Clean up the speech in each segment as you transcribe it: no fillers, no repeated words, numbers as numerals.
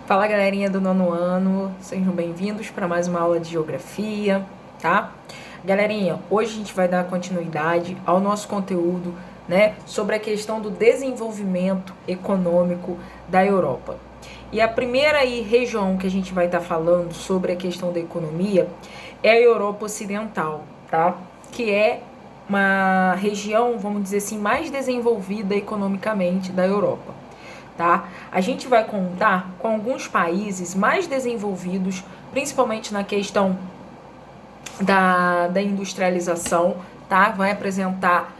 Fala, galerinha do nono ano, sejam bem-vindos para mais uma aula de geografia, tá? Galerinha, hoje a gente vai dar continuidade ao nosso conteúdo, né, sobre a questão do desenvolvimento econômico da Europa. E a primeira região que a gente vai estar falando sobre a questão da economia é a Europa Ocidental, tá? Que é uma região, vamos dizer assim, mais desenvolvida economicamente da Europa. Tá? A gente vai contar com alguns países mais desenvolvidos, principalmente na questão da industrialização, tá? Vai apresentar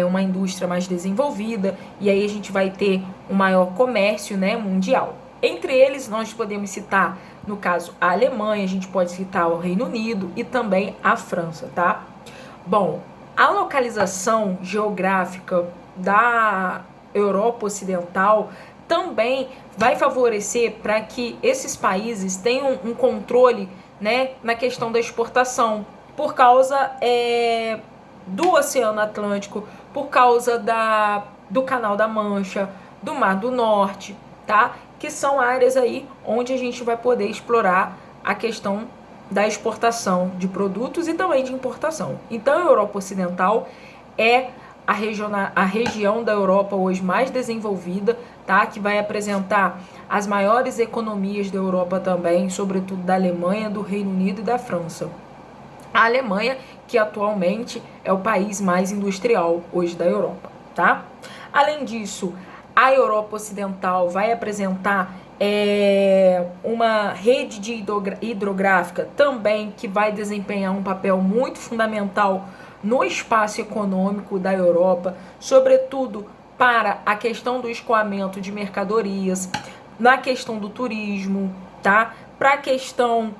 uma indústria mais desenvolvida e aí a gente vai ter um maior comércio, né, mundial. Entre eles, nós podemos citar, no caso, a Alemanha, a gente pode citar o Reino Unido e também a França, tá? Bom, a localização geográfica da Europa Ocidental também vai favorecer para que esses países tenham um controle, né, na questão da exportação, por causa do Oceano Atlântico, por causa do Canal da Mancha, do Mar do Norte, tá? Que são áreas aí onde a gente vai poder explorar a questão da exportação de produtos e também de importação. Então, a Europa Ocidental é a região da Europa hoje mais desenvolvida, tá? Que vai apresentar as maiores economias da Europa também, sobretudo da Alemanha, do Reino Unido e da França. A Alemanha, que atualmente é o país mais industrial hoje da Europa, tá? Além disso, a Europa Ocidental vai apresentar uma rede de hidrográfica também que vai desempenhar um papel muito fundamental no espaço econômico da Europa, sobretudo para a questão do escoamento de mercadorias, na questão do turismo, tá? Para a questão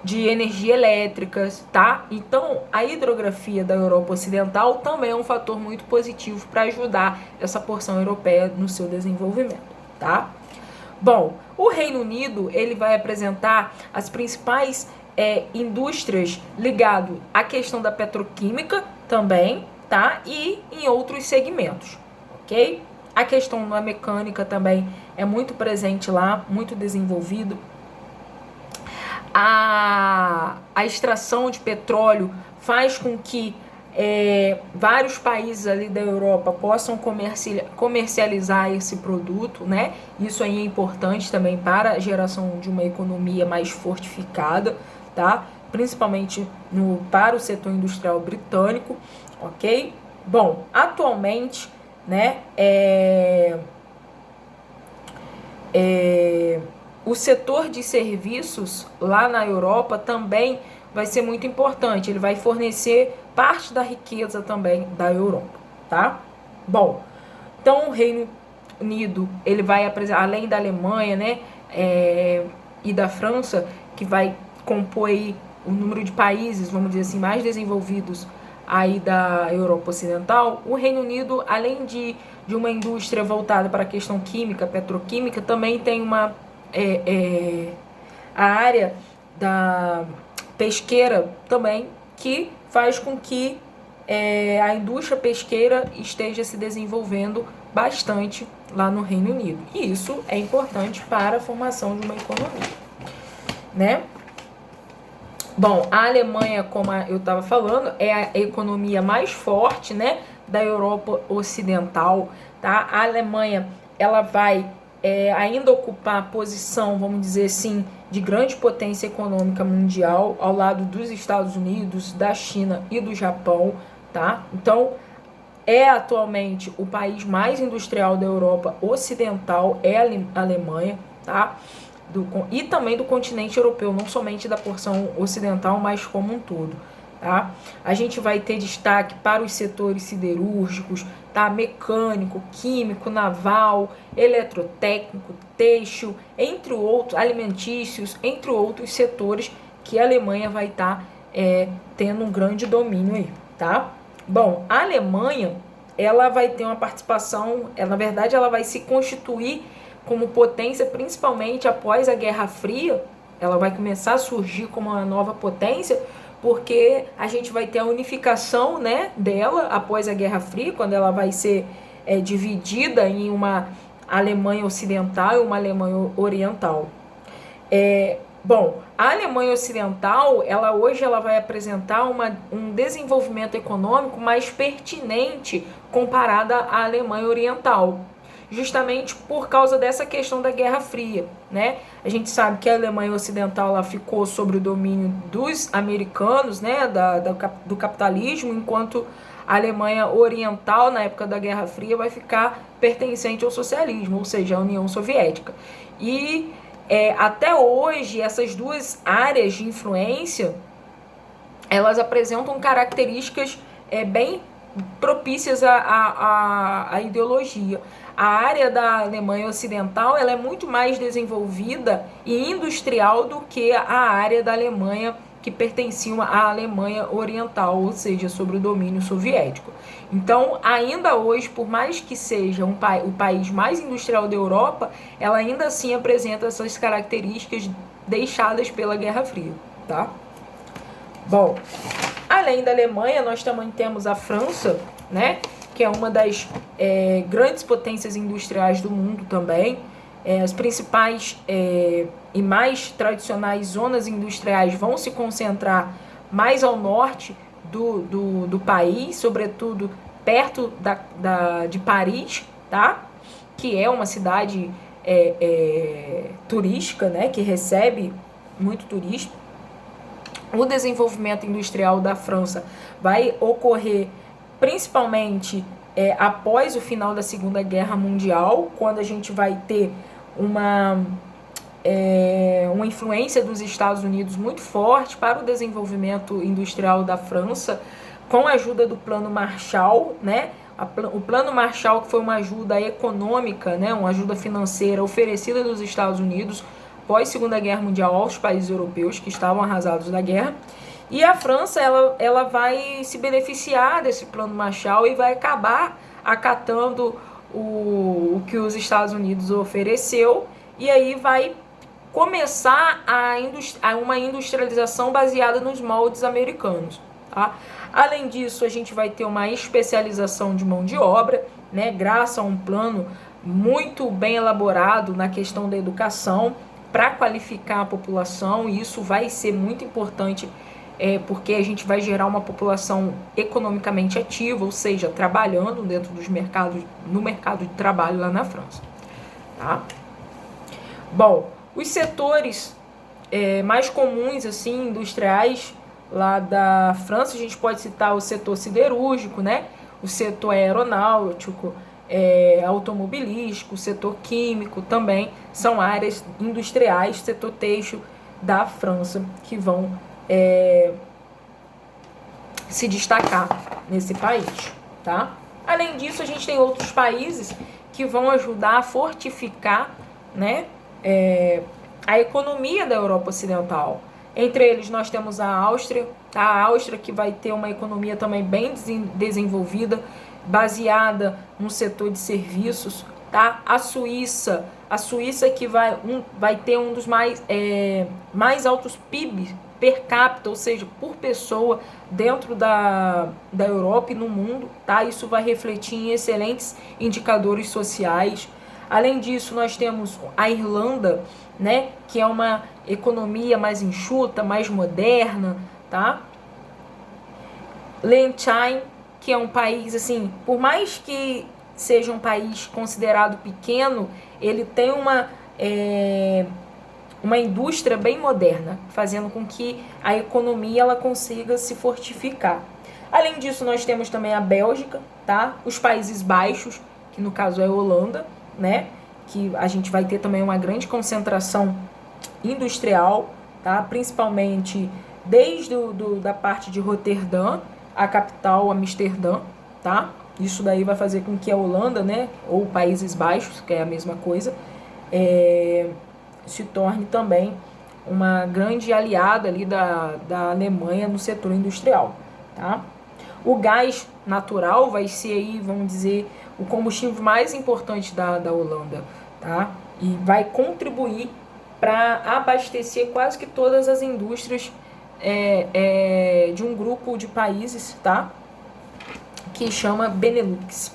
de energia elétrica, tá? Então, a hidrografia da Europa Ocidental também é um fator muito positivo para ajudar essa porção europeia no seu desenvolvimento, tá? Bom, o Reino Unido, ele vai apresentar as principais indústrias ligadas à questão da petroquímica também, tá? E em outros segmentos, ok? A questão da mecânica também é muito presente lá, muito desenvolvido. A extração de petróleo faz com que vários países ali da Europa possam comercializar esse produto, né? Isso aí é importante também para a geração de uma economia mais fortificada, tá? Principalmente para o setor industrial britânico, ok? Bom, atualmente, né, o setor de serviços lá na Europa também vai ser muito importante. Ele vai fornecer parte da riqueza também da Europa, tá? Bom, então o Reino Unido, ele vai apresentar, além da Alemanha, né, e da França, que vai compor aí o número de países, vamos dizer assim, mais desenvolvidos aí da Europa Ocidental, o Reino Unido, além de uma indústria voltada para a questão química, petroquímica, também tem a área da pesqueira também, que faz com que a indústria pesqueira esteja se desenvolvendo bastante lá no Reino Unido. E isso é importante para a formação de uma economia, né? Bom, a Alemanha, como eu estava falando, é a economia mais forte, né, da Europa Ocidental, tá? A Alemanha, ela vai ainda ocupar a posição, vamos dizer assim, de grande potência econômica mundial, ao lado dos Estados Unidos, da China e do Japão, tá? Então, atualmente o país mais industrial da Europa Ocidental é a Alemanha, tá? E também do continente europeu, não somente da porção ocidental, mas como um todo, tá? A gente vai ter destaque para os setores siderúrgicos, tá? Mecânico, químico, naval, eletrotécnico, têxtil, entre outros, alimentícios, entre outros setores que a Alemanha vai estar tendo um grande domínio aí, tá? Bom, a Alemanha, ela vai ter uma participação, na verdade, ela vai se constituir como potência, principalmente após a Guerra Fria. Ela vai começar a surgir como uma nova potência, porque a gente vai ter a unificação, né, dela após a Guerra Fria, quando ela vai ser dividida em uma Alemanha Ocidental e uma Alemanha Oriental. Bom, a Alemanha Ocidental, hoje ela vai apresentar um desenvolvimento econômico mais pertinente comparada à Alemanha Oriental, justamente por causa dessa questão da Guerra Fria, né? A gente sabe que a Alemanha Ocidental ela ficou sob o domínio dos americanos, né, do capitalismo, enquanto a Alemanha Oriental, na época da Guerra Fria, vai ficar pertencente ao socialismo, ou seja, à União Soviética. E até hoje, essas duas áreas de influência, elas apresentam características bem propícias à ideologia. A área da Alemanha Ocidental ela é muito mais desenvolvida e industrial do que a área da Alemanha que pertenciam à Alemanha Oriental, ou seja, sobre o domínio soviético. Então, ainda hoje, por mais que seja o país mais industrial da Europa, ela ainda assim apresenta essas características deixadas pela Guerra Fria, tá? Bom, além da Alemanha, nós também temos a França, né? Que é uma das grandes potências industriais do mundo também. As principais e mais tradicionais zonas industriais vão se concentrar mais ao norte do país, sobretudo perto de Paris, tá? Que é uma cidade turística, né? Que recebe muito turista. O desenvolvimento industrial da França vai ocorrer principalmente após o final da Segunda Guerra Mundial, quando a gente vai ter uma influência dos Estados Unidos muito forte para o desenvolvimento industrial da França, com a ajuda do Plano Marshall, né? O Plano Marshall, que foi uma ajuda econômica, né? Uma ajuda financeira oferecida dos Estados Unidos pós Segunda Guerra Mundial aos países europeus que estavam arrasados da guerra. E a França ela vai se beneficiar desse Plano Marshall e vai acabar acatando o que os Estados Unidos ofereceu, e aí vai começar uma industrialização baseada nos moldes americanos. Tá? Além disso, a gente vai ter uma especialização de mão de obra, né, graças a um plano muito bem elaborado na questão da educação para qualificar a população, e isso vai ser muito importante porque a gente vai gerar uma população economicamente ativa, ou seja, trabalhando dentro no mercado de trabalho lá na França. Tá? Bom, os setores mais comuns, assim, industriais lá da França, a gente pode citar o setor siderúrgico, né? O setor aeronáutico, automobilístico, o setor químico também, são áreas industriais, setor têxtil da França, que vão se destacar nesse país, tá? Além disso, a gente tem outros países que vão ajudar a fortificar, né, a economia da Europa Ocidental. Entre eles, nós temos a Áustria, tá? A Áustria que vai ter uma economia também bem desenvolvida, baseada no setor de serviços, tá? A Suíça que vai ter um dos mais altos PIB per capita, ou seja, por pessoa dentro da Europa e no mundo, tá? Isso vai refletir em excelentes indicadores sociais. Além disso, nós temos a Irlanda, né, que é uma economia mais enxuta, mais moderna, tá? Liechtenstein, que é um país, assim, por mais que seja um país considerado pequeno, ele tem uma indústria bem moderna, fazendo com que a economia ela consiga se fortificar. Além disso, nós temos também a Bélgica, tá? Os Países Baixos, que no caso é a Holanda, né? Que a gente vai ter também uma grande concentração industrial, tá? Principalmente desde da parte de Roterdã, a capital Amsterdã, tá? Isso daí vai fazer com que a Holanda, né? Ou Países Baixos, que é a mesma coisa, se torne também uma grande aliada ali da Alemanha no setor industrial, tá? O gás natural vai ser aí, vamos dizer, o combustível mais importante da Holanda, tá? E vai contribuir para abastecer quase que todas as indústrias de um grupo de países, tá? Que chama Benelux.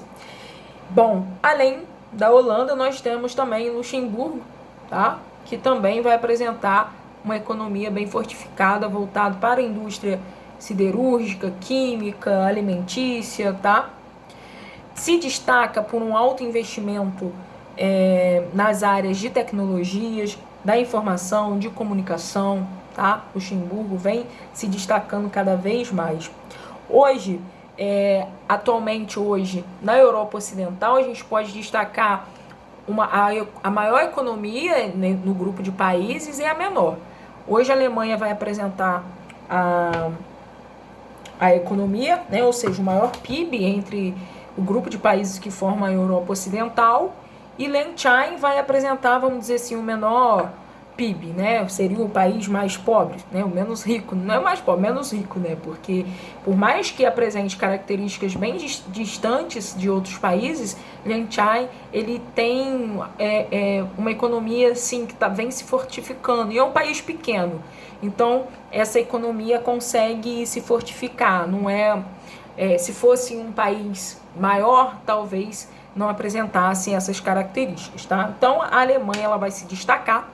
Bom, além da Holanda, nós temos também Luxemburgo, tá? Que também vai apresentar uma economia bem fortificada, voltada para a indústria siderúrgica, química, alimentícia, tá? Se destaca por um alto investimento nas áreas de tecnologias, da informação, de comunicação, tá? Luxemburgo vem se destacando cada vez mais. Hoje, atualmente hoje, na Europa Ocidental, a gente pode destacar a maior economia, né, no grupo de países, e a menor. Hoje a Alemanha vai apresentar a economia, né, ou seja, o maior PIB entre o grupo de países que formam a Europa Ocidental, e Liechtenstein vai apresentar, vamos dizer assim, o menor PIB, né? Seria o país mais pobre, né? O menos rico, não é mais pobre, menos rico, né? Porque por mais que apresente características bem distantes de outros países, Liechtenstein ele tem uma economia assim que vem se fortificando, e é um país pequeno, então essa economia consegue se fortificar. Não se fosse um país maior, talvez não apresentassem essas características, tá? Então a Alemanha ela vai se destacar,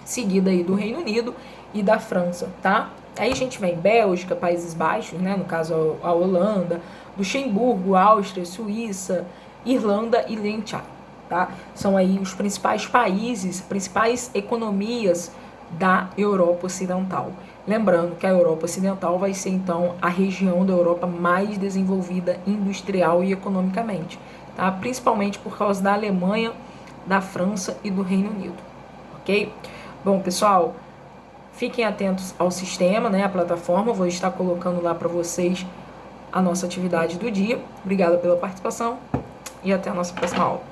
seguida aí do Reino Unido e da França, tá? Aí a gente vem Bélgica, Países Baixos, né? No caso a Holanda, Luxemburgo, Áustria, Suíça, Irlanda e Liechtenstein, tá? São aí os principais países, principais economias da Europa Ocidental. Lembrando que a Europa Ocidental vai ser então a região da Europa mais desenvolvida industrial e economicamente, tá? Principalmente por causa da Alemanha, da França e do Reino Unido, ok? Bom, pessoal, fiquem atentos ao sistema, né, a plataforma. Eu vou estar colocando lá para vocês a nossa atividade do dia. Obrigada pela participação e até a nossa próxima aula.